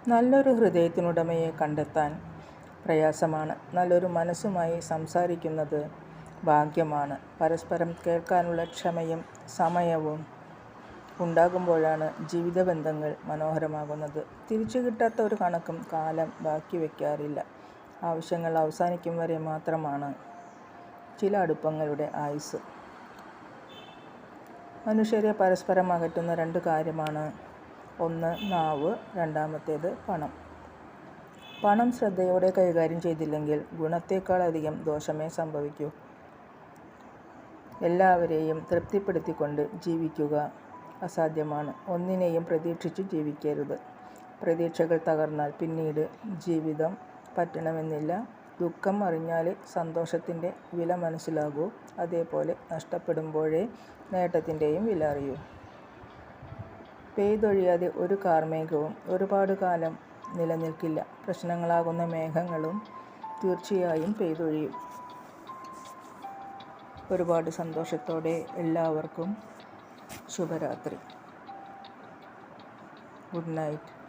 നല്ലൊരു ഹൃദയത്തിനുടമയെ കണ്ടെത്താൻ പ്രയാസമാണ്. നല്ലൊരു മനസ്സുമായി സംസാരിക്കുന്നത് ഭാഗ്യമാണ്. പരസ്പരം കേൾക്കാനുള്ള ക്ഷമയും സമയവും ഉണ്ടാകുമ്പോഴാണ് ജീവിതബന്ധങ്ങൾ മനോഹരമാകുന്നത്. തിരിച്ചു കിട്ടാത്ത ഒരു കണക്കും കാലം ബാക്കി വയ്ക്കാറില്ല. ആവശ്യങ്ങൾ അവസാനിക്കും വരെ മാത്രമാണ് ചില അടുപ്പങ്ങളുടെ ആയുസ്സ്. മനുഷ്യരെ പരസ്പരം അകറ്റുന്ന രണ്ട് കാര്യമാണ്. ഒന്ന് നാവ്, രണ്ടാമത്തേത് പണം. പണം ശ്രദ്ധയോടെ കൈകാര്യം ചെയ്തില്ലെങ്കിൽ ഗുണത്തേക്കാളധികം ദോഷമേ സംഭവിക്കൂ. എല്ലാവരെയും തൃപ്തിപ്പെടുത്തിക്കൊണ്ട് ജീവിക്കുക അസാധ്യമാണ്. ഒന്നിനെയും പ്രതീക്ഷിച്ചു ജീവിക്കരുത്. പ്രതീക്ഷകൾ തകർന്നാൽ പിന്നീട് ജീവിതം പറ്റണമെന്നില്ല. ദുഃഖം അറിഞ്ഞാലേ സന്തോഷത്തിൻ്റെ വില മനസ്സിലാകൂ. അതേപോലെ നഷ്ടപ്പെടുമ്പോഴേ നേട്ടത്തിൻ്റെയും വില അറിയൂ. പെയ്തൊഴിയാതെ ഒരു കാർമേഘവും ഒരുപാട് കാലം നിലനിൽക്കില്ല. പ്രശ്നങ്ങളാകുന്ന മേഘങ്ങളും തീർച്ചയായും പെയ്തൊഴിയും. ഒരുപാട് സന്തോഷത്തോടെ എല്ലാവർക്കും ശുഭരാത്രി. Good night.